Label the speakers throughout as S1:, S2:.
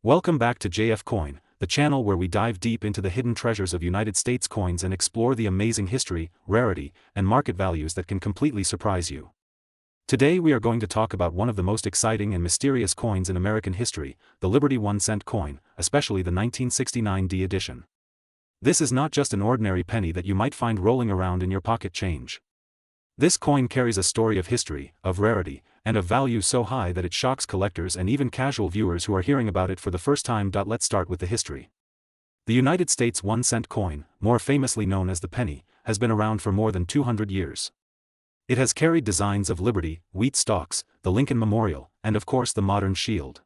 S1: Welcome back to JF Coin, the channel where we dive deep into the hidden treasures of United States coins and explore the amazing history, rarity, and market values that can completely surprise you. Today we are going to talk about one of the most exciting and mysterious coins in American history, the Liberty 1-cent coin, especially the 1969 D edition. This is not just an ordinary penny that you might find rolling around in your pocket change. This coin carries a story of history, of rarity, and of value so high that it shocks collectors and even casual viewers who are hearing about it for the first time. Let's start with the history. The United States 1-cent coin, more famously known as the penny, has been around for more than 200 years. It has carried designs of liberty, wheat stalks, the Lincoln Memorial, and of course the modern shield.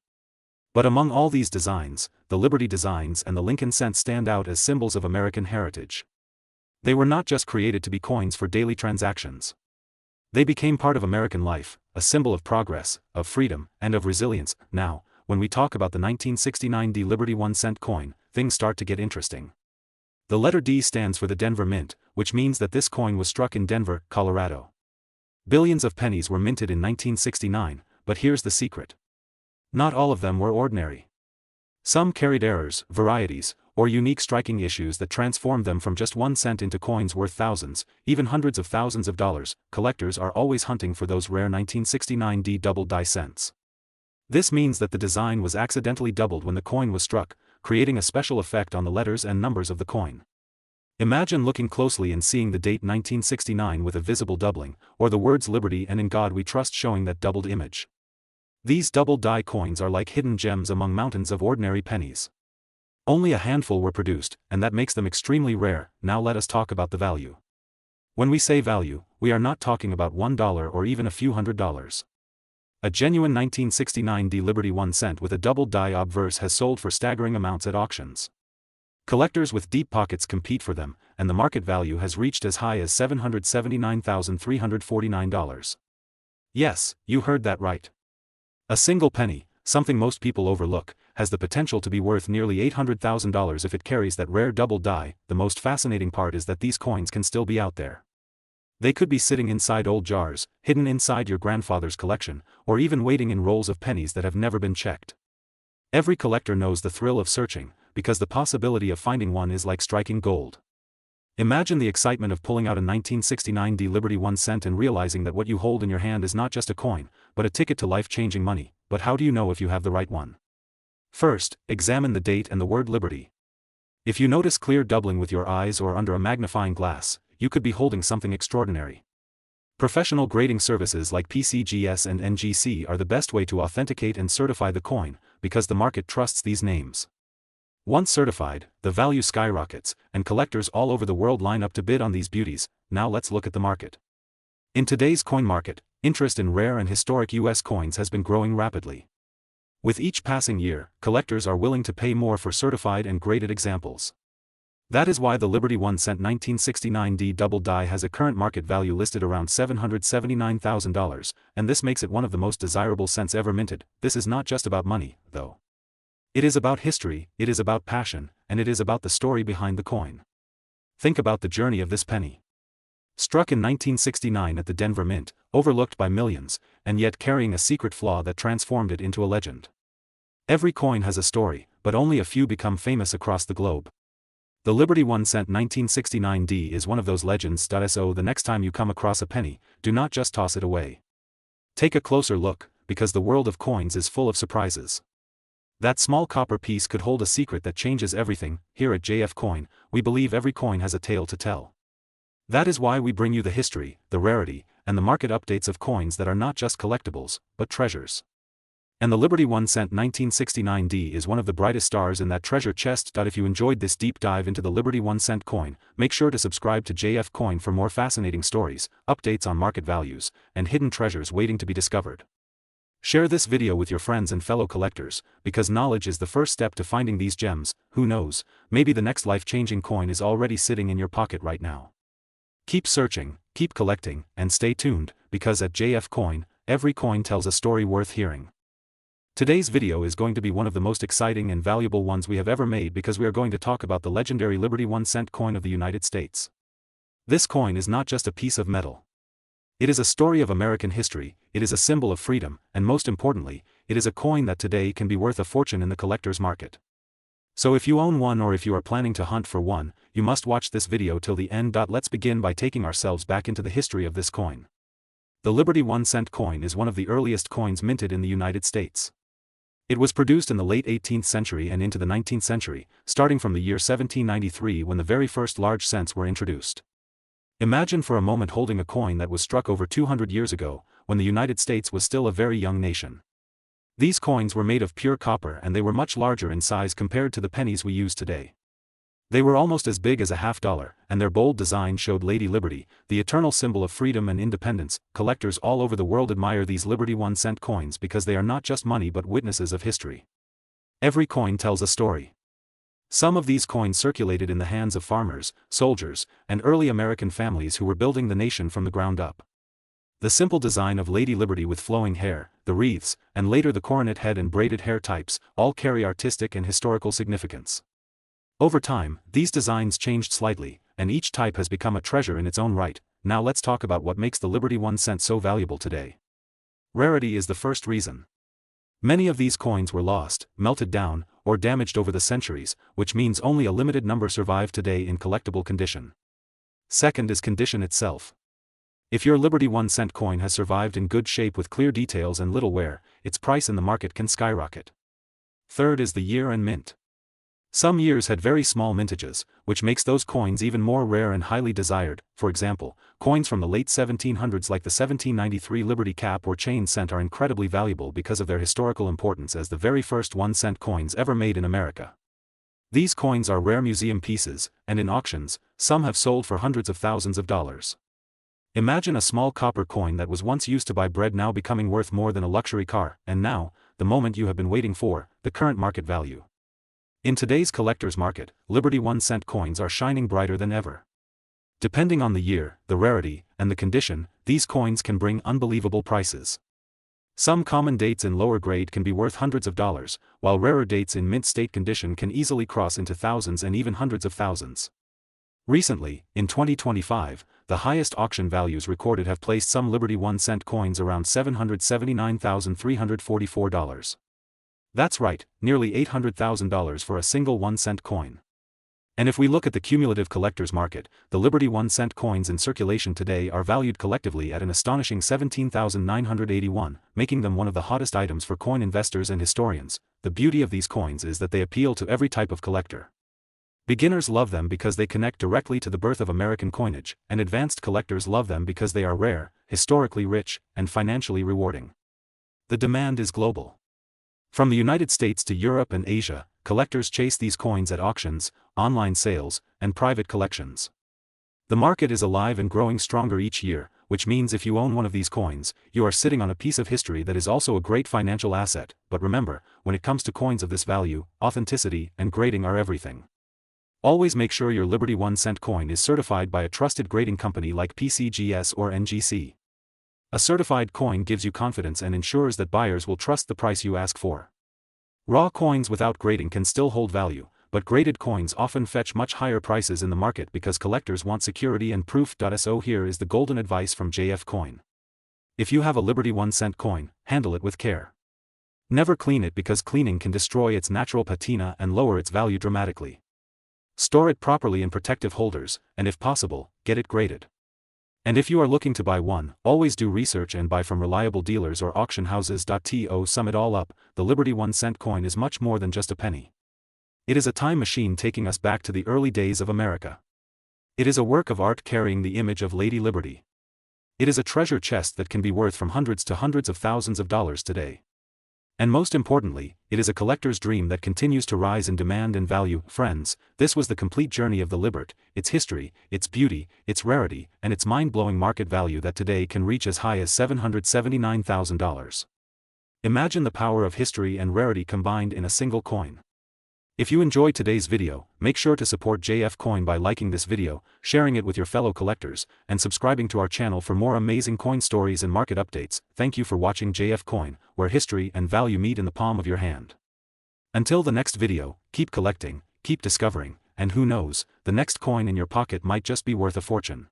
S1: But among all these designs, the Liberty designs and the Lincoln cent stand out as symbols of American heritage. They were not just created to be coins for daily transactions. They became part of American life, a symbol of progress, of freedom, and of resilience. Now, when we talk about the 1969 D Liberty 1-cent coin, things start to get interesting. The letter D stands for the Denver Mint, which means that this coin was struck in Denver, Colorado. Billions of pennies were minted in 1969, but here's the secret. Not all of them were ordinary. Some carried errors, varieties, or unique striking issues that transformed them from just 1 cent into coins worth thousands, even hundreds of thousands of dollars. Collectors are always hunting for those rare 1969 D double die cents. This means that the design was accidentally doubled when the coin was struck, creating a special effect on the letters and numbers of the coin. Imagine looking closely and seeing the date 1969 with a visible doubling, or the words Liberty and In God We Trust showing that doubled image. These double die coins are like hidden gems among mountains of ordinary pennies. Only a handful were produced, and that makes them extremely rare. Now let us talk about the value. When we say value, we are not talking about $1 or even a few $100s. A genuine 1969 D Liberty 1 cent with a double die obverse has sold for staggering amounts at auctions. Collectors with deep pockets compete for them, and the market value has reached as high as $779,349. Yes, you heard that right. A single penny, something most people overlook, has the potential to be worth nearly $800,000 if it carries that rare double die. The most fascinating part is that these coins can still be out there. They could be sitting inside old jars, hidden inside your grandfather's collection, or even waiting in rolls of pennies that have never been checked. Every collector knows the thrill of searching, because the possibility of finding one is like striking gold. Imagine the excitement of pulling out a 1969 D Liberty 1 cent and realizing that what you hold in your hand is not just a coin, but a ticket to life-changing money. But how do you know if you have the right one? First, examine the date and the word Liberty. If you notice clear doubling with your eyes or under a magnifying glass, you could be holding something extraordinary. Professional grading services like PCGS and NGC are the best way to authenticate and certify the coin, because the market trusts these names. Once certified, the value skyrockets, and collectors all over the world line up to bid on these beauties. Now let's look at the market. In today's coin market, interest in rare and historic U.S. coins has been growing rapidly. With each passing year, collectors are willing to pay more for certified and graded examples. That is why the Liberty 1 cent 1969 D double die has a current market value listed around $779,000, and this makes it one of the most desirable cents ever minted. This is not just about money, though. It is about history, it is about passion, and it is about the story behind the coin. Think about the journey of this penny. Struck in 1969 at the Denver Mint, overlooked by millions, and yet carrying a secret flaw that transformed it into a legend. Every coin has a story, but only a few become famous across the globe. The Liberty 1 cent 1969 D is one of those legends. So the next time you come across a penny, do not just toss it away. Take a closer look, because the world of coins is full of surprises. That small copper piece could hold a secret that changes everything. Here at JF Coin, we believe every coin has a tale to tell. That is why we bring you the history, the rarity, and the market updates of coins that are not just collectibles, but treasures. And the Liberty 1 cent 1969 D is one of the brightest stars in that treasure chest. If you enjoyed this deep dive into the Liberty 1 cent coin, make sure to subscribe to JF Coin for more fascinating stories, updates on market values, and hidden treasures waiting to be discovered. Share this video with your friends and fellow collectors, because knowledge is the first step to finding these gems. Who knows, maybe the next life-changing coin is already sitting in your pocket right now. Keep searching, keep collecting, and stay tuned, because at JF Coin, every coin tells a story worth hearing. Today's video is going to be one of the most exciting and valuable ones we have ever made, because we are going to talk about the legendary Liberty 1 cent coin of the United States. This coin is not just a piece of metal. It is a story of American history, it is a symbol of freedom, and most importantly, it is a coin that today can be worth a fortune in the collector's market. So if you own one or if you are planning to hunt for one, you must watch this video till the end. Let's begin by taking ourselves back into the history of this coin. The Liberty 1-cent coin is one of the earliest coins minted in the United States. It was produced in the late 18th century and into the 19th century, starting from the year 1793 when the very first large cents were introduced. Imagine for a moment holding a coin that was struck over 200 years ago, when the United States was still a very young nation. These coins were made of pure copper and they were much larger in size compared to the pennies we use today. They were almost as big as a $50, and their bold design showed Lady Liberty, the eternal symbol of freedom and independence. Collectors all over the world admire these Liberty 1-cent coins because they are not just money but witnesses of history. Every coin tells a story. Some of these coins circulated in the hands of farmers, soldiers, and early American families who were building the nation from the ground up. The simple design of Lady Liberty with flowing hair, the wreaths, and later the coronet head and braided hair types, all carry artistic and historical significance. Over time, these designs changed slightly, and each type has become a treasure in its own right. Now let's talk about what makes the Liberty 1-cent so valuable today. Rarity is the first reason. Many of these coins were lost, melted down, or damaged over the centuries, which means only a limited number survive today in collectible condition. Second is condition itself. If your Liberty 1-cent coin has survived in good shape with clear details and little wear, its price in the market can skyrocket. Third is the year and mint. Some years had very small mintages, which makes those coins even more rare and highly desired. For example, coins from the late 1700s like the 1793 Liberty cap or chain cent are incredibly valuable because of their historical importance as the very first 1-cent coins ever made in America. These coins are rare museum pieces, and in auctions, some have sold for hundreds of thousands of dollars. Imagine a small copper coin that was once used to buy bread now becoming worth more than a luxury car, and now, the moment you have been waiting for, the current market value. In today's collector's market, Liberty 1-cent coins are shining brighter than ever. Depending on the year, the rarity, and the condition, these coins can bring unbelievable prices. Some common dates in lower grade can be worth hundreds of dollars, while rarer dates in mint state condition can easily cross into thousands and even hundreds of thousands. Recently, in 2025, the highest auction values recorded have placed some Liberty 1-cent coins around $779,344. That's right, nearly $800,000 for a single 1-cent coin. And if we look at the cumulative collector's market, the Liberty 1-cent coins in circulation today are valued collectively at an astonishing $17,981, making them one of the hottest items for coin investors and historians. The beauty of these coins is that they appeal to every type of collector. Beginners love them because they connect directly to the birth of American coinage, and advanced collectors love them because they are rare, historically rich, and financially rewarding. The demand is global. From the United States to Europe and Asia, collectors chase these coins at auctions, online sales, and private collections. The market is alive and growing stronger each year, which means if you own one of these coins, you are sitting on a piece of history that is also a great financial asset. But remember, when it comes to coins of this value, authenticity and grading are everything. Always make sure your Liberty 1-cent coin is certified by a trusted grading company like PCGS or NGC. A certified coin gives you confidence and ensures that buyers will trust the price you ask for. Raw coins without grading can still hold value, but graded coins often fetch much higher prices in the market because collectors want security and proof. So here is the golden advice from JF Coin. If you have a Liberty 1-cent coin, handle it with care. Never clean it because cleaning can destroy its natural patina and lower its value dramatically. Store it properly in protective holders, and if possible, get it graded. And if you are looking to buy one, always do research and buy from reliable dealers or auction houses. To sum it all up, the Liberty 1-cent coin is much more than just a penny. It is a time machine taking us back to the early days of America. It is a work of art carrying the image of Lady Liberty. It is a treasure chest that can be worth from hundreds to hundreds of thousands of dollars today. And most importantly, it is a collector's dream that continues to rise in demand and value. Friends, this was the complete journey of the Libert, its history, its beauty, its rarity, and its mind-blowing market value that today can reach as high as $779,000. Imagine the power of history and rarity combined in a single coin. If you enjoyed today's video, make sure to support JF Coin by liking this video, sharing it with your fellow collectors, and subscribing to our channel for more amazing coin stories and market updates. Thank you for watching JF Coin, where history and value meet in the palm of your hand. Until the next video, keep collecting, keep discovering, and who knows, the next coin in your pocket might just be worth a fortune.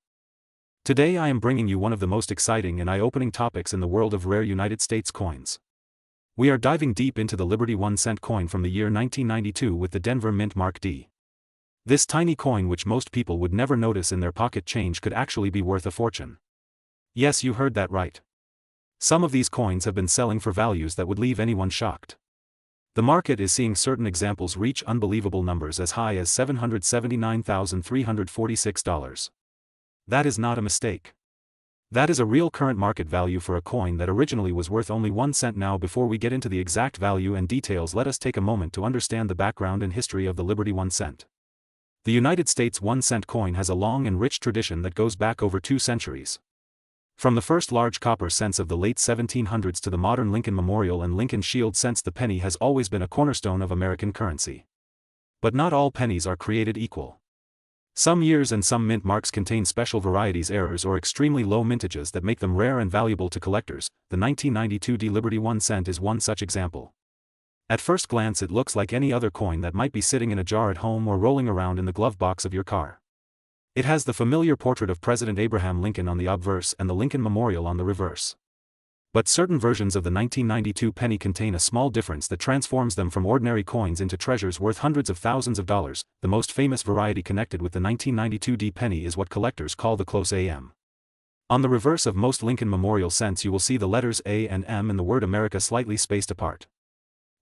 S1: Today I am bringing you one of the most exciting and eye-opening topics in the world of rare United States coins. We are diving deep into the Liberty 1-cent coin from the year 1992 with the Denver Mint Mark D. This tiny coin, which most people would never notice in their pocket change, could actually be worth a fortune. Yes, you heard that right. Some of these coins have been selling for values that would leave anyone shocked. The market is seeing certain examples reach unbelievable numbers as high as $779,346. That is not a mistake. That is a real current market value for a coin that originally was worth only 1 cent. Now, before we get into the exact value and details, let us take a moment to understand the background and history of the Liberty 1 cent. The United States 1 cent coin has a long and rich tradition that goes back over 2 centuries. From the first large copper cents of the late 1700s to the modern Lincoln Memorial and Lincoln Shield cents, the penny has always been a cornerstone of American currency. But not all pennies are created equal. Some years and some mint marks contain special varieties, errors, or extremely low mintages that make them rare and valuable to collectors. The 1992 D Liberty 1 cent is one such example. At first glance, it looks like any other coin that might be sitting in a jar at home or rolling around in the glove box of your car. It has the familiar portrait of President Abraham Lincoln on the obverse and the Lincoln Memorial on the reverse. But certain versions of the 1992 penny contain a small difference that transforms them from ordinary coins into treasures worth hundreds of thousands of dollars. The most famous variety connected with the 1992 D penny is what collectors call the close AM. On the reverse of most Lincoln Memorial cents, you will see the letters A and M and the word America slightly spaced apart.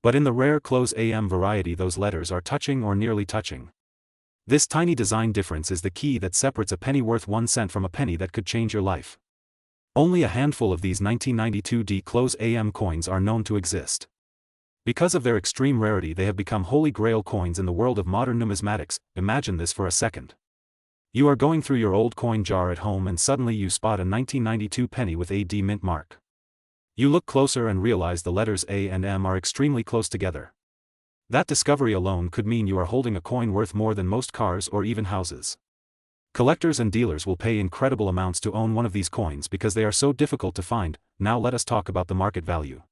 S1: But in the rare close AM variety, those letters are touching or nearly touching. This tiny design difference is the key that separates a penny worth 1 cent from a penny that could change your life. Only a handful of these 1992 D close AM coins are known to exist. Because of their extreme rarity, they have become holy grail coins in the world of modern numismatics. Imagine this for a second. You are going through your old coin jar at home and suddenly you spot a 1992 penny with a D mint mark. You look closer and realize the letters A and M are extremely close together. That discovery alone could mean you are holding a coin worth more than most cars or even houses. Collectors and dealers will pay incredible amounts to own one of these coins because they are so difficult to find. Now let us talk about the market value.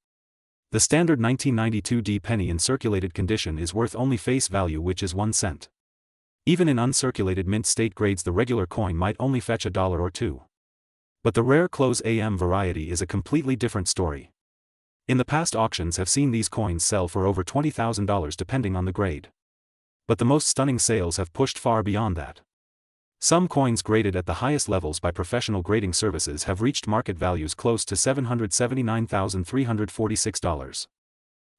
S1: The standard 1992 D penny in circulated condition is worth only face value, which is 1 cent. Even in uncirculated mint state grades, the regular coin might only fetch $1 or $2. But the rare close AM variety is a completely different story. In the past, auctions have seen these coins sell for over $20,000 depending on the grade. But the most stunning sales have pushed far beyond that. Some coins graded at the highest levels by professional grading services have reached market values close to $779,346.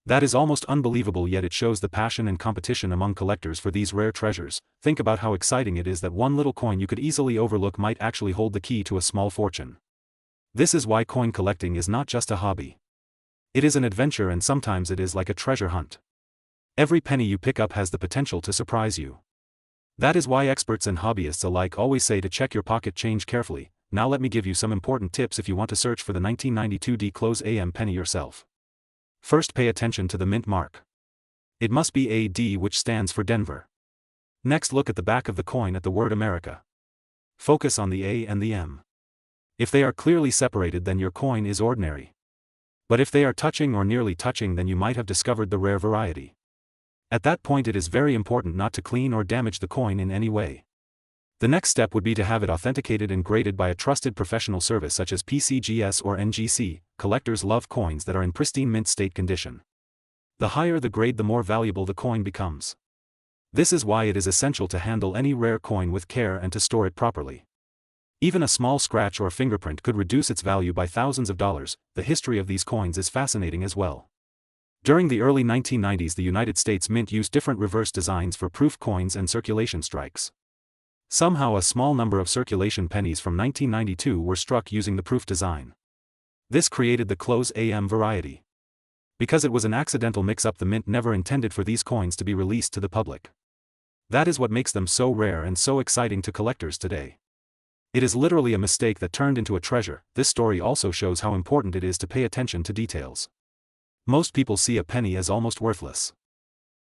S1: That is almost unbelievable, yet it shows the passion and competition among collectors for these rare treasures. Think about how exciting it is that one little coin you could easily overlook might actually hold the key to a small fortune. This is why coin collecting is not just a hobby. It is an adventure, and sometimes it is like a treasure hunt. Every penny you pick up has the potential to surprise you. That is why experts and hobbyists alike always say to check your pocket change carefully. Now let me give you some important tips if you want to search for the 1992 D close AM penny yourself. First, pay attention to the mint mark. It must be a D, which stands for Denver. Next, look at the back of the coin at the word America. Focus on the A and the M. If they are clearly separated, then your coin is ordinary. But if they are touching or nearly touching, then you might have discovered the rare variety. At that point, it is very important not to clean or damage the coin in any way. The next step would be to have it authenticated and graded by a trusted professional service such as PCGS or NGC. Collectors love coins that are in pristine mint state condition. The higher the grade, the more valuable the coin becomes. This is why it is essential to handle any rare coin with care and to store it properly. Even a small scratch or fingerprint could reduce its value by thousands of dollars. The history of these coins is fascinating as well. During the early 1990s, the United States Mint used different reverse designs for proof coins and circulation strikes. Somehow, a small number of circulation pennies from 1992 were struck using the proof design. This created the close AM variety. Because it was an accidental mix-up, the mint never intended for these coins to be released to the public. That is what makes them so rare and so exciting to collectors today. It is literally a mistake that turned into a treasure. This story also shows how important it is to pay attention to details. Most people see a penny as almost worthless.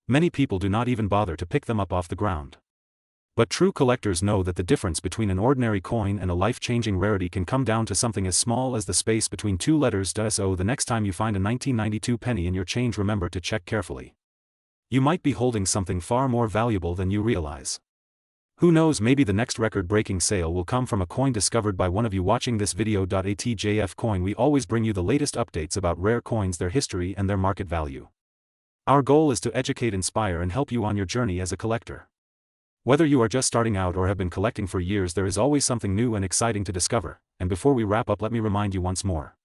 S1: Many people do not even bother to pick them up off the ground. But true collectors know that the difference between an ordinary coin and a life-changing rarity can come down to something as small as the space between two letters. So the next time you find a 1992 penny in your change, remember to check carefully. You might be holding something far more valuable than you realize. Who knows, maybe the next record-breaking sale will come from a coin discovered by one of you watching this video. ATJF Coin. We always bring you the latest updates about rare coins, their history and their market value. Our goal is to educate, inspire and help you on your journey as a collector. Whether you are just starting out or have been collecting for years, there is always something new and exciting to discover. And before we wrap up, let me remind you once more.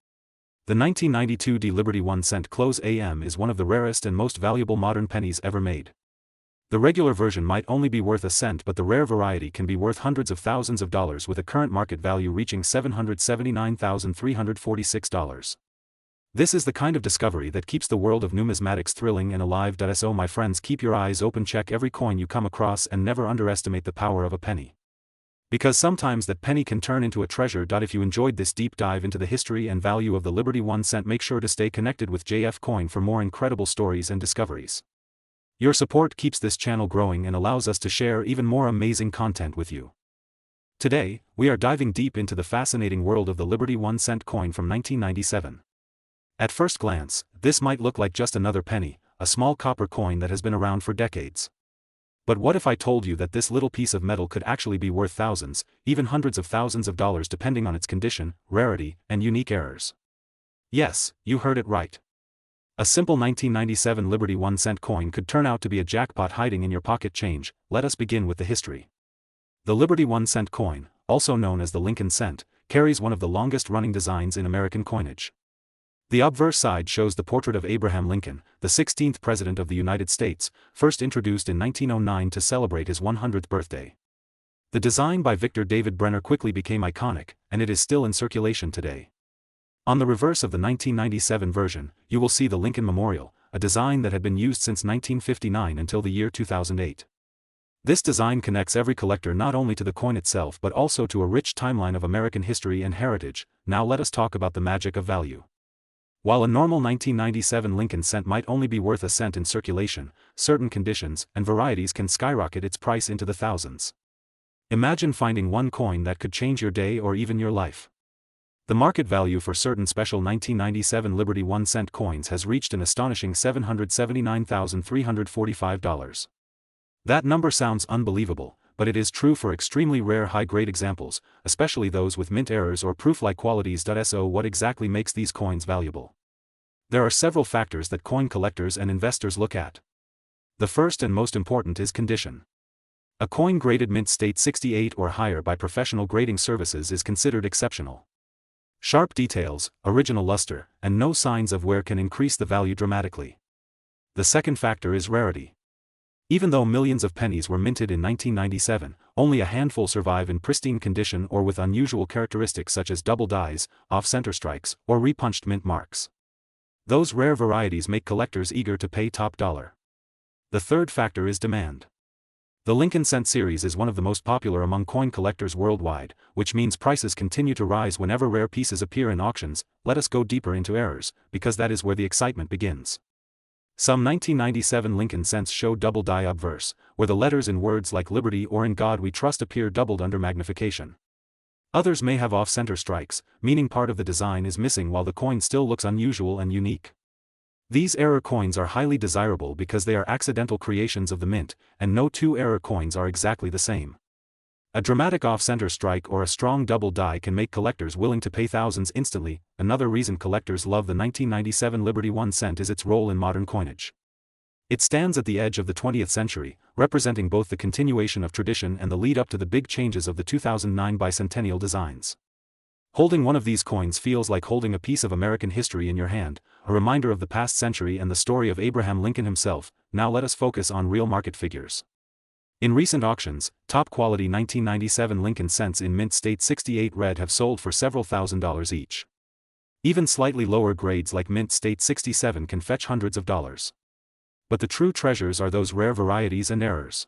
S1: The 1992 D Liberty 1 cent close AM is one of the rarest and most valuable modern pennies ever made. The regular version might only be worth a cent, but the rare variety can be worth hundreds of thousands of dollars, with a current market value reaching $779,346. This is the kind of discovery that keeps the world of numismatics thrilling and alive. So my friends, keep your eyes open, check every coin you come across and never underestimate the power of a penny. Because sometimes that penny can turn into a treasure. If you enjoyed this deep dive into the history and value of the Liberty 1 cent, make sure to stay connected with JF Coin for more incredible stories and discoveries. Your support keeps this channel growing and allows us to share even more amazing content with you. Today, we are diving deep into the fascinating world of the Liberty 1 cent coin from 1997. At first glance, this might look like just another penny, a small copper coin that has been around for decades. But what if I told you that this little piece of metal could actually be worth thousands, even hundreds of thousands of dollars, depending on its condition, rarity, and unique errors? Yes, you heard it right. A simple 1997 Liberty 1 cent coin could turn out to be a jackpot hiding in your pocket change. Let us begin with the history. The Liberty 1 cent coin, also known as the Lincoln cent, carries one of the longest-running designs in American coinage. The obverse side shows the portrait of Abraham Lincoln, the 16th President of the United States, first introduced in 1909 to celebrate his 100th birthday. The design by Victor David Brenner quickly became iconic, and it is still in circulation today. On the reverse of the 1997 version, you will see the Lincoln Memorial, a design that had been used since 1959 until the year 2008. This design connects every collector not only to the coin itself but also to a rich timeline of American history and heritage. Now let us talk about the magic of value. While a normal 1997 Lincoln cent might only be worth a cent in circulation, certain conditions and varieties can skyrocket its price into the thousands. Imagine finding one coin that could change your day or even your life. The market value for certain special 1997 Liberty 1 cent coins has reached an astonishing $779,345. That number sounds unbelievable, but it is true for extremely rare high-grade examples, especially those with mint errors or proof-like qualities. So what exactly makes these coins valuable? There are several factors that coin collectors and investors look at. The first and most important is condition. A coin graded mint state 68 or higher by professional grading services is considered exceptional. Sharp details, original luster, and no signs of wear can increase the value dramatically. The second factor is rarity. Even though millions of pennies were minted in 1997, only a handful survive in pristine condition or with unusual characteristics such as double dies, off-center strikes, or repunched mint marks. Those rare varieties make collectors eager to pay top dollar. The third factor is demand. The Lincoln cent series is one of the most popular among coin collectors worldwide, which means prices continue to rise whenever rare pieces appear in auctions. Let us go deeper into errors, because that is where the excitement begins. Some 1997 Lincoln cents show double die obverse, where the letters in words like Liberty or In God We Trust appear doubled under magnification. Others may have off-center strikes, meaning part of the design is missing while the coin still looks unusual and unique. These error coins are highly desirable because they are accidental creations of the mint, and no two error coins are exactly the same. A dramatic off-center strike or a strong double die can make collectors willing to pay thousands instantly. Another reason collectors love the 1997 Liberty 1 cent is its role in modern coinage. It stands at the edge of the 20th century, representing both the continuation of tradition and the lead up to the big changes of the 2009 bicentennial designs. Holding one of these coins feels like holding a piece of American history in your hand, a reminder of the past century and the story of Abraham Lincoln himself. Now let us focus on real market figures. In recent auctions, top-quality 1997 Lincoln cents in mint state 68 red have sold for several $1,000s each. Even slightly lower grades like mint state 67 can fetch hundreds of dollars. But the true treasures are those rare varieties and errors.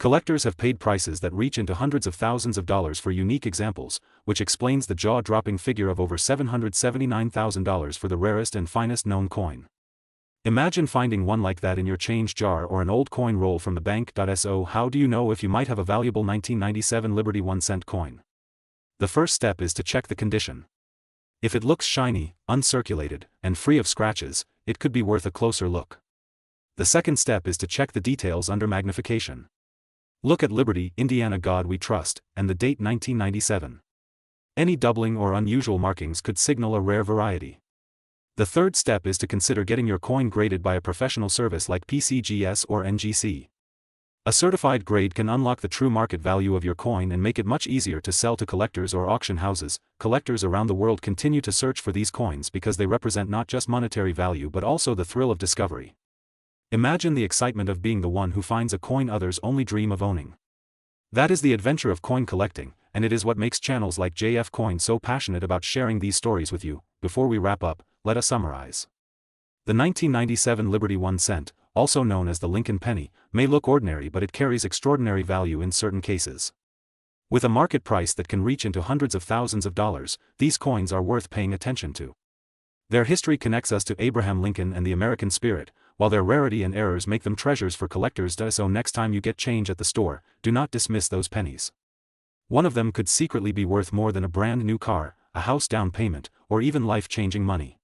S1: Collectors have paid prices that reach into hundreds of thousands of dollars for unique examples, which explains the jaw-dropping figure of over $779,000 for the rarest and finest known coin. Imagine finding one like that in your change jar or an old coin roll from the bank. So how do you know if you might have a valuable 1997 Liberty 1 cent coin? The first step is to check the condition. If it looks shiny, uncirculated, and free of scratches, it could be worth a closer look. The second step is to check the details under magnification. Look at Liberty, Indiana, God we trust, and the date 1997. Any doubling or unusual markings could signal a rare variety. The third step is to consider getting your coin graded by a professional service like PCGS or NGC. A certified grade can unlock the true market value of your coin and make it much easier to sell to collectors or auction houses. Collectors around the world continue to search for these coins because they represent not just monetary value but also the thrill of discovery. Imagine the excitement of being the one who finds a coin others only dream of owning. That is the adventure of coin collecting, and it is what makes channels like JF Coin so passionate about sharing these stories with you. Before we wrap up, let us summarize. The 1997 Liberty 1 cent, also known as the Lincoln penny, may look ordinary, but it carries extraordinary value in certain cases. With a market price that can reach into hundreds of thousands of dollars, these coins are worth paying attention to. Their history connects us to Abraham Lincoln and the American spirit, while their rarity and errors make them treasures for collectors. So next time you get change at the store, do not dismiss those pennies. One of them could secretly be worth more than a brand new car, a house down payment, or even life-changing money.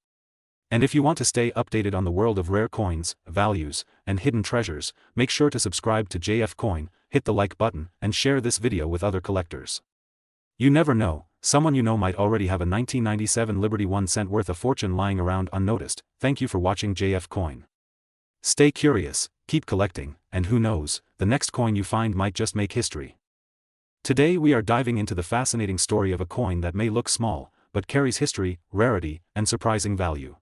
S1: And if you want to stay updated on the world of rare coins, values, and hidden treasures, make sure to subscribe to JF Coin, hit the like button, and share this video with other collectors. You never know, someone you know might already have a 1997 Liberty 1 cent worth of fortune lying around unnoticed. Thank you for watching JF Coin. Stay curious, keep collecting, and who knows, the next coin you find might just make history. Today we are diving into the fascinating story of a coin that may look small, but carries history, rarity, and surprising value.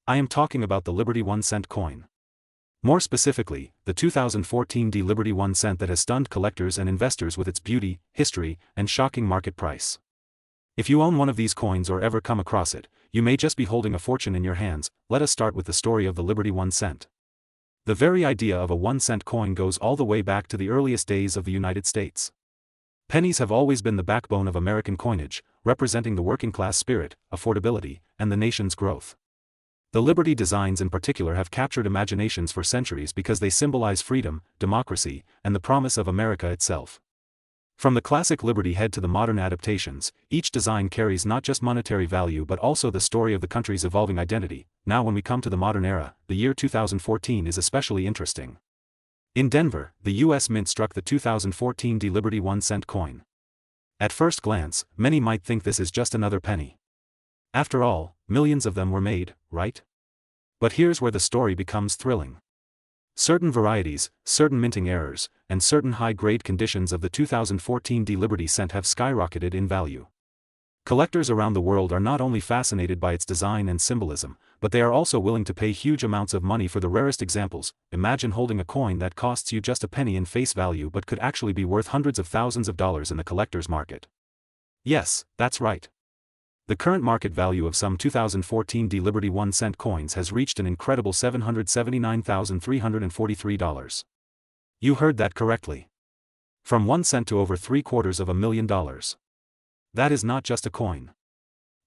S1: I am talking about the Liberty 1 cent coin. More specifically, the 2014 D Liberty 1 cent that has stunned collectors and investors with its beauty, history, and shocking market price. If you own one of these coins or ever come across it, you may just be holding a fortune in your hands. Let us start with the story of the Liberty 1 cent. The very idea of a 1 cent coin goes all the way back to the earliest days of the United States. Pennies have always been the backbone of American coinage, representing the working-class spirit, affordability, and the nation's growth. The Liberty designs in particular have captured imaginations for centuries because they symbolize freedom, democracy, and the promise of America itself. From the classic Liberty head to the modern adaptations, each design carries not just monetary value but also the story of the country's evolving identity. Now when we come to the modern era, the year 2014 is especially interesting. In Denver, the U.S. Mint struck the 2014 D Liberty 1 cent coin. At first glance, many might think this is just another penny. After all, millions of them were made, right? But here's where the story becomes thrilling. Certain varieties, certain minting errors, and certain high-grade conditions of the 2014 D Liberty cent have skyrocketed in value. Collectors around the world are not only fascinated by its design and symbolism, but they are also willing to pay huge amounts of money for the rarest examples. Imagine holding a coin that costs you just a penny in face value but could actually be worth hundreds of thousands of dollars in the collector's market. Yes, that's right. The current market value of some 2014 D Liberty 1 cent coins has reached an incredible $779,343. You heard that correctly. From 1 cent to over $750,000. That is not just a coin.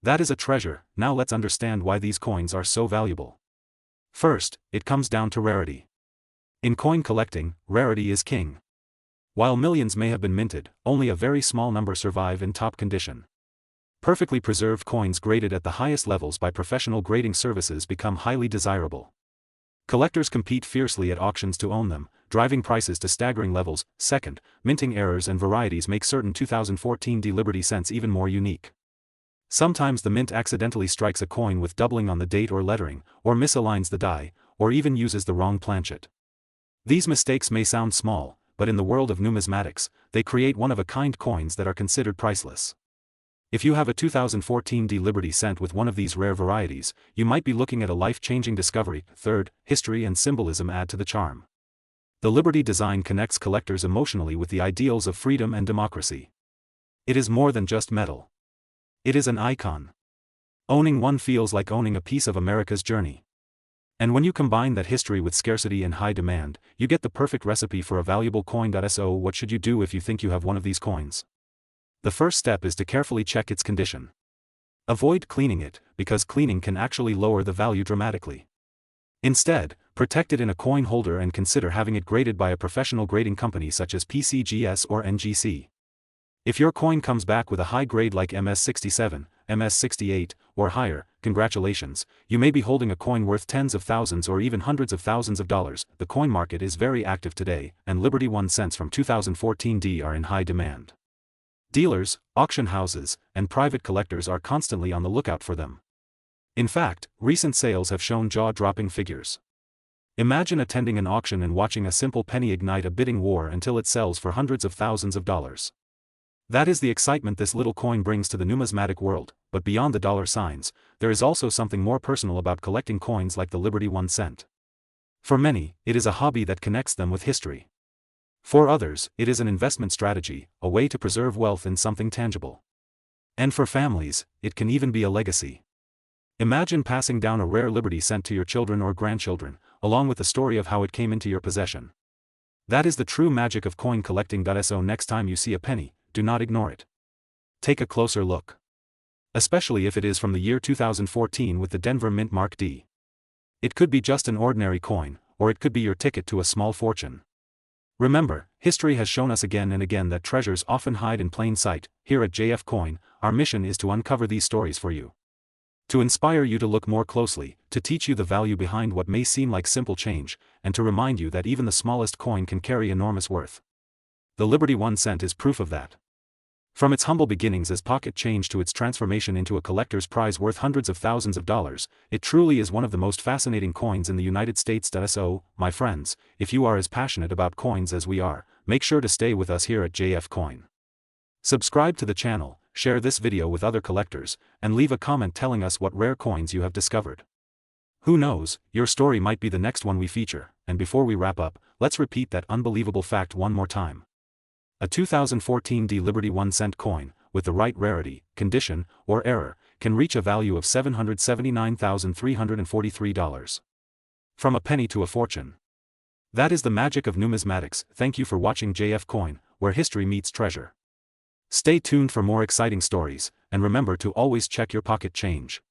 S1: That is a treasure. Now let's understand why these coins are so valuable. First, it comes down to rarity. In coin collecting, rarity is king. While millions may have been minted, only a very small number survive in top condition. Perfectly preserved coins graded at the highest levels by professional grading services become highly desirable. Collectors compete fiercely at auctions to own them, driving prices to staggering levels. Second, minting errors and varieties make certain 2014 D Liberty cents even more unique. Sometimes the mint accidentally strikes a coin with doubling on the date or lettering, or misaligns the die, or even uses the wrong planchet. These mistakes may sound small, but in the world of numismatics, they create one-of-a-kind coins that are considered priceless. If you have a 2014 D Liberty cent with one of these rare varieties, you might be looking at a life-changing discovery. Third, history and symbolism add to the charm. The Liberty design connects collectors emotionally with the ideals of freedom and democracy. It is more than just metal. It is an icon. Owning one feels like owning a piece of America's journey. And when you combine that history with scarcity and high demand, you get the perfect recipe for a valuable coin. So what should you do if you think you have one of these coins? The first step is to carefully check its condition. Avoid cleaning it, because cleaning can actually lower the value dramatically. Instead, protect it in a coin holder and consider having it graded by a professional grading company such as PCGS or NGC. If your coin comes back with a high grade like MS67, MS68, or higher, congratulations, you may be holding a coin worth tens of thousands or even hundreds of thousands of dollars. The coin market is very active today, and Liberty 1 cents from 2014 are in high demand. Dealers, auction houses, and private collectors are constantly on the lookout for them. In fact, recent sales have shown jaw-dropping figures. Imagine attending an auction and watching a simple penny ignite a bidding war until it sells for hundreds of thousands of dollars. That is the excitement this little coin brings to the numismatic world, but beyond the dollar signs, there is also something more personal about collecting coins like the Liberty 1 cent. For many, it is a hobby that connects them with history. For others, it is an investment strategy, a way to preserve wealth in something tangible. And for families, it can even be a legacy. Imagine passing down a rare Liberty cent to your children or grandchildren, along with the story of how it came into your possession. That is the true magic of coin collecting. So next time you see a penny, do not ignore it. Take a closer look. Especially if it is from the year 2014 with the Denver Mint Mark D. It could be just an ordinary coin, or it could be your ticket to a small fortune. Remember, history has shown us again and again that treasures often hide in plain sight. Here at JF Coin, our mission is to uncover these stories for you. To inspire you to look more closely, to teach you the value behind what may seem like simple change, and to remind you that even the smallest coin can carry enormous worth. The Liberty 1 cent is proof of that. From its humble beginnings as pocket change to its transformation into a collector's prize worth hundreds of thousands of dollars, it truly is one of the most fascinating coins in the United States. So, my friends, if you are as passionate about coins as we are, make sure to stay with us here at JF Coin. Subscribe to the channel, share this video with other collectors, and leave a comment telling us what rare coins you have discovered. Who knows, your story might be the next one we feature. And before we wrap up, let's repeat that unbelievable fact one more time. A 2014 Liberty 1 cent coin, with the right rarity, condition, or error, can reach a value of $779,343. From a penny to a fortune. That is the magic of numismatics. Thank you for watching JF Coin, where history meets treasure. Stay tuned for more exciting stories, and remember to always check your pocket change.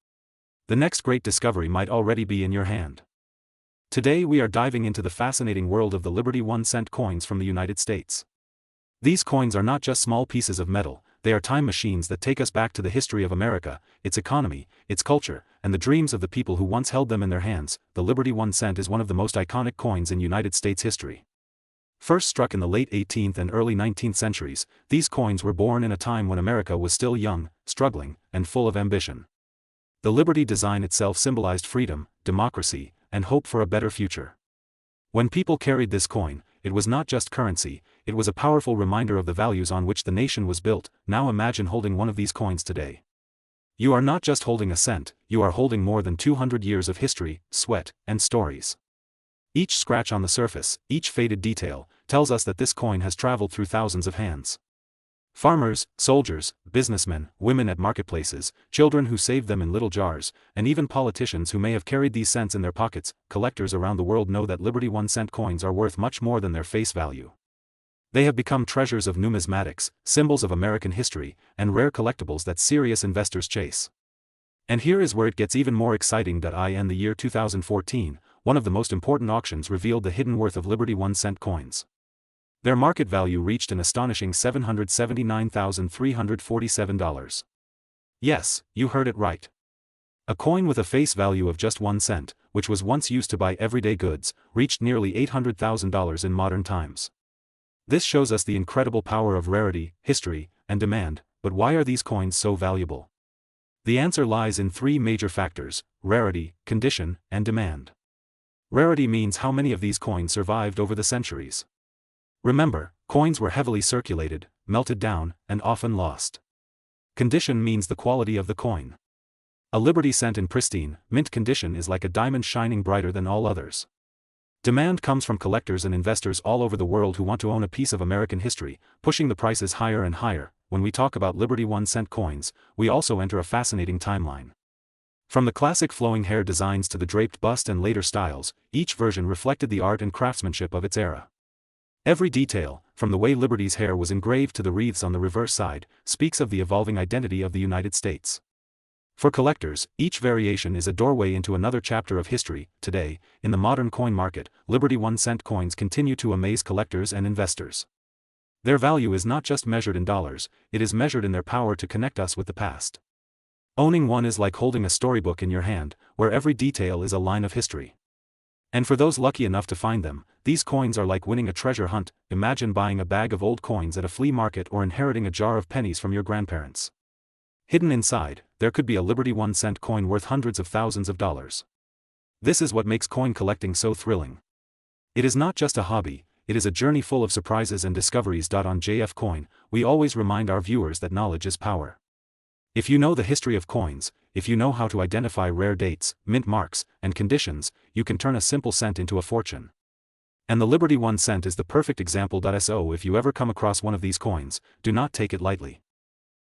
S1: The next great discovery might already be in your hand. Today we are diving into the fascinating world of the Liberty 1 cent coins from the United States. These coins are not just small pieces of metal, they are time machines that take us back to the history of America, its economy, its culture, and the dreams of the people who once held them in their hands. The Liberty 1 cent is one of the most iconic coins in United States history. First struck in the late 18th and early 19th centuries, these coins were born in a time when America was still young, struggling, and full of ambition. The Liberty design itself symbolized freedom, democracy, and hope for a better future. When people carried this coin, it was not just currency, it was a powerful reminder of the values on which the nation was built. Now imagine holding one of these coins today. You are not just holding a cent, you are holding more than 200 years of history, sweat, and stories. Each scratch on the surface, each faded detail, tells us that this coin has traveled through thousands of hands. Farmers, soldiers, businessmen, women at marketplaces, children who saved them in little jars, and even politicians who may have carried these cents in their pockets. Collectors around the world know that Liberty 1 cent coins are worth much more than their face value. They have become treasures of numismatics, symbols of American history, and rare collectibles that serious investors chase. And here is where it gets even more exciting. In the year 2014, one of the most important auctions revealed the hidden worth of Liberty 1 cent coins. Their market value reached an astonishing $779,347. Yes, you heard it right. A coin with a face value of just 1 cent, which was once used to buy everyday goods, reached nearly $800,000 in modern times. This shows us the incredible power of rarity, history, and demand. But why are these coins so valuable? The answer lies in three major factors: rarity, condition, and demand. Rarity means how many of these coins survived over the centuries. Remember, coins were heavily circulated, melted down, and often lost. Condition means the quality of the coin. A Liberty cent in pristine, mint condition is like a diamond shining brighter than all others. Demand comes from collectors and investors all over the world who want to own a piece of American history, pushing the prices higher and higher. When we talk about Liberty 1 cent coins, we also enter a fascinating timeline. From the classic flowing hair designs to the draped bust and later styles, each version reflected the art and craftsmanship of its era. Every detail, from the way Liberty's hair was engraved to the wreaths on the reverse side, speaks of the evolving identity of the United States. For collectors, each variation is a doorway into another chapter of history. Today, in the modern coin market, Liberty 1 cent coins continue to amaze collectors and investors. Their value is not just measured in dollars, it is measured in their power to connect us with the past. Owning one is like holding a storybook in your hand, where every detail is a line of history. And for those lucky enough to find them, these coins are like winning a treasure hunt. Imagine buying a bag of old coins at a flea market or inheriting a jar of pennies from your grandparents. Hidden inside, there could be a Liberty 1-cent coin worth hundreds of thousands of dollars. This is what makes coin collecting so thrilling. It is not just a hobby, it is a journey full of surprises and discoveries. On JF Coin, we always remind our viewers that knowledge is power. If you know the history of coins, if you know how to identify rare dates, mint marks, and conditions, you can turn a simple cent into a fortune. And the Liberty 1 cent is the perfect example. So if you ever come across one of these coins, do not take it lightly.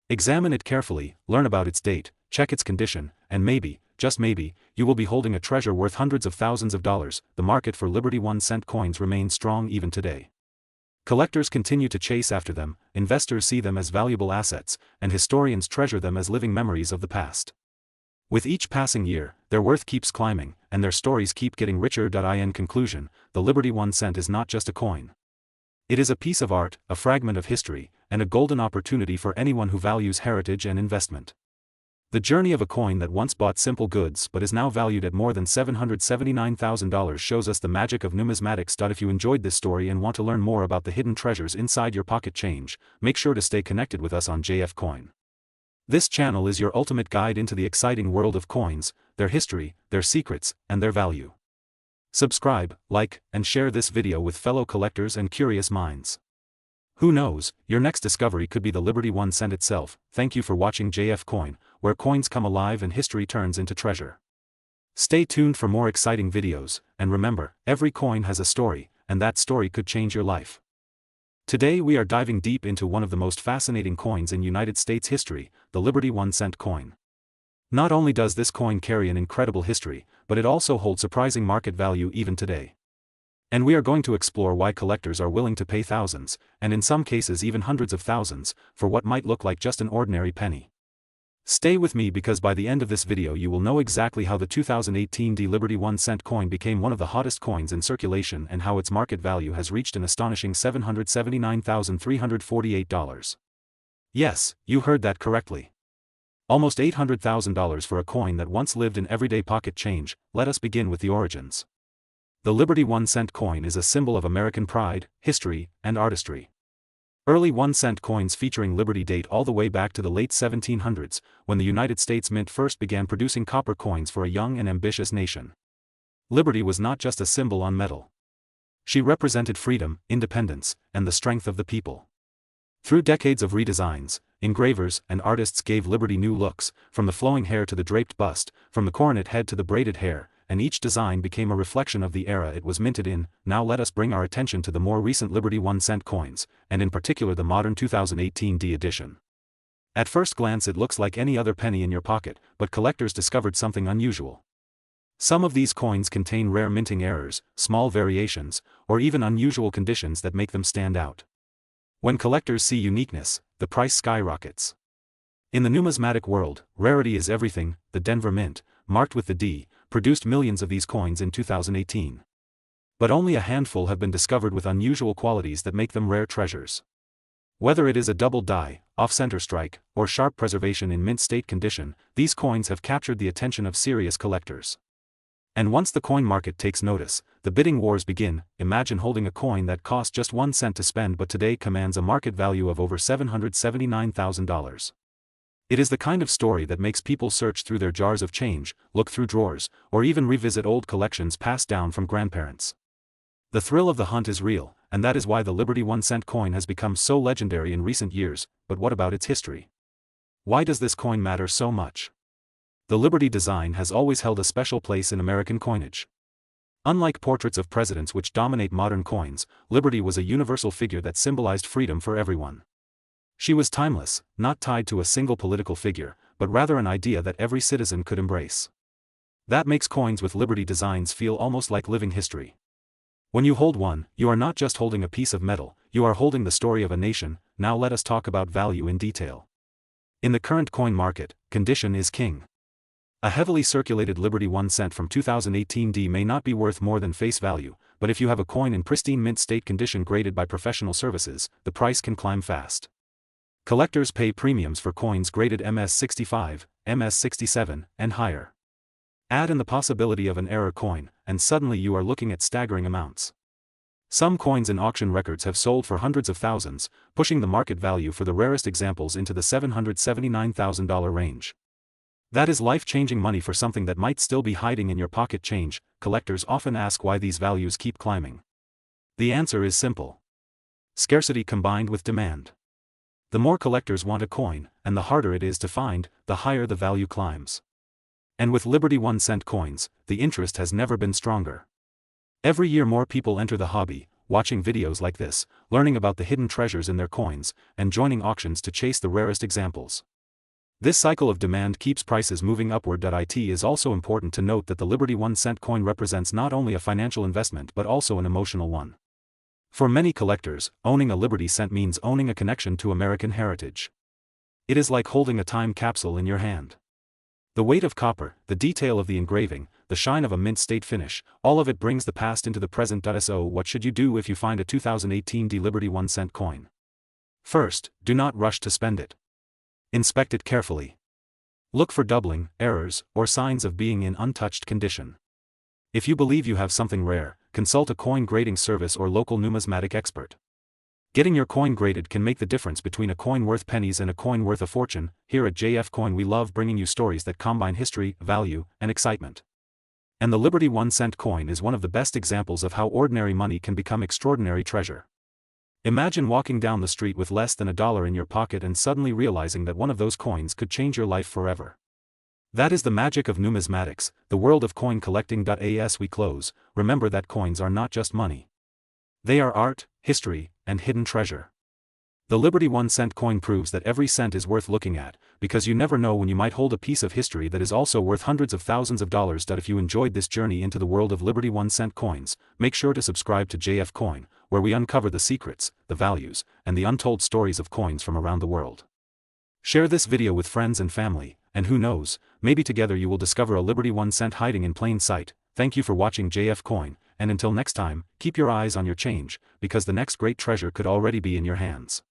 S1: Examine it carefully, learn about its date, check its condition, and maybe, just maybe, you will be holding a treasure worth hundreds of thousands of dollars. The market for Liberty 1 cent coins remains strong even today. Collectors continue to chase after them, investors see them as valuable assets, and historians treasure them as living memories of the past. With each passing year, their worth keeps climbing, and their stories keep getting richer. In conclusion, the Liberty 1 cent is not just a coin. It is a piece of art, a fragment of history, and a golden opportunity for anyone who values heritage and investment. The journey of a coin that once bought simple goods but is now valued at more than $779,000 shows us the magic of numismatics. If you enjoyed this story and want to learn more about the hidden treasures inside your pocket change, make sure to stay connected with us on JF Coin. This channel is your ultimate guide into the exciting world of coins, their history, their secrets, and their value. Subscribe, like, and share this video with fellow collectors and curious minds. Who knows, your next discovery could be the Liberty 1 cent itself. Thank you for watching JF Coin, where coins come alive and history turns into treasure. Stay tuned for more exciting videos, and remember, every coin has a story, and that story could change your life. Today we are diving deep into one of the most fascinating coins in United States history, the Liberty 1 cent coin. Not only does this coin carry an incredible history, but it also holds surprising market value even today. And we are going to explore why collectors are willing to pay thousands, and in some cases even hundreds of thousands, for what might look like just an ordinary penny. Stay with me because by the end of this video you will know exactly how the 2018 Liberty 1 cent coin became one of the hottest coins in circulation and how its market value has reached an astonishing $779,348. Yes, you heard that correctly. Almost $800,000 for a coin that once lived in everyday pocket change. Let us begin with the origins. The Liberty 1 cent coin is a symbol of American pride, history, and artistry. Early 1-cent coins featuring Liberty date all the way back to the late 1700s, when the United States Mint first began producing copper coins for a young and ambitious nation. Liberty was not just a symbol on metal. She represented freedom, independence, and the strength of the people. Through decades of redesigns, engravers and artists gave Liberty new looks, from the flowing hair to the draped bust, from the coronet head to the braided hair, and each design became a reflection of the era it was minted in. Now let us bring our attention to the more recent Liberty 1-cent coins, and in particular the modern 2018 D edition. At first glance it looks like any other penny in your pocket, but collectors discovered something unusual. Some of these coins contain rare minting errors, small variations, or even unusual conditions that make them stand out. When collectors see uniqueness, the price skyrockets. In the numismatic world, rarity is everything. The Denver Mint, marked with the D, produced millions of these coins in 2018. But only a handful have been discovered with unusual qualities that make them rare treasures. Whether it is a double die, off-center strike, or sharp preservation in mint state condition, these coins have captured the attention of serious collectors. And once the coin market takes notice, the bidding wars begin. Imagine holding a coin that cost just 1 cent to spend but today commands a market value of over $779,000. It is the kind of story that makes people search through their jars of change, look through drawers, or even revisit old collections passed down from grandparents. The thrill of the hunt is real, and that is why the Liberty 1-cent coin has become so legendary in recent years. But what about its history? Why does this coin matter so much? The Liberty design has always held a special place in American coinage. Unlike portraits of presidents which dominate modern coins, Liberty was a universal figure that symbolized freedom for everyone. She was timeless, not tied to a single political figure, but rather an idea that every citizen could embrace. That makes coins with Liberty designs feel almost like living history. When you hold one, you are not just holding a piece of metal, you are holding the story of a nation. Now let us talk about value in detail. In the current coin market, condition is king. A heavily circulated Liberty 1 cent from 2018 D may not be worth more than face value, but if you have a coin in pristine mint state condition graded by professional services, the price can climb fast. Collectors pay premiums for coins graded MS65, MS67, and higher. Add in the possibility of an error coin, and suddenly you are looking at staggering amounts. Some coins in auction records have sold for hundreds of thousands, pushing the market value for the rarest examples into the $779,000 range. That is life-changing money for something that might still be hiding in your pocket change. Collectors often ask why these values keep climbing. The answer is simple. Scarcity combined with demand. The more collectors want a coin, and the harder it is to find, the higher the value climbs. And with Liberty 1-cent coins, the interest has never been stronger. Every year more people enter the hobby, watching videos like this, learning about the hidden treasures in their coins, and joining auctions to chase the rarest examples. This cycle of demand keeps prices moving upward. It is also important to note that the Liberty 1-cent coin represents not only a financial investment but also an emotional one. For many collectors, owning a Liberty cent means owning a connection to American heritage. It is like holding a time capsule in your hand. The weight of copper, the detail of the engraving, the shine of a mint state finish, all of it brings the past into the present. So what should you do if you find a 2018 Liberty 1-cent coin? First, do not rush to spend it. Inspect it carefully. Look for doubling, errors, or signs of being in untouched condition. If you believe you have something rare, consult a coin grading service or local numismatic expert. Getting your coin graded can make the difference between a coin worth pennies and a coin worth a fortune. Here at JF Coin we love bringing you stories that combine history, value, and excitement. And the Liberty 1-cent coin is one of the best examples of how ordinary money can become extraordinary treasure. Imagine walking down the street with less than $1 in your pocket and suddenly realizing that one of those coins could change your life forever. That is the magic of numismatics, the world of coin collecting. As we close, remember that coins are not just money. They are art, history, and hidden treasure. The Liberty 1-cent coin proves that every cent is worth looking at, because you never know when you might hold a piece of history that is also worth hundreds of thousands of dollars. If you enjoyed this journey into the world of Liberty 1-cent coins, make sure to subscribe to JF Coin, where we uncover the secrets, the values, and the untold stories of coins from around the world. Share this video with friends and family, and who knows, maybe together you will discover a Liberty 1-cent hiding in plain sight. Thank you for watching JF Coin, and until next time, keep your eyes on your change, because the next great treasure could already be in your hands.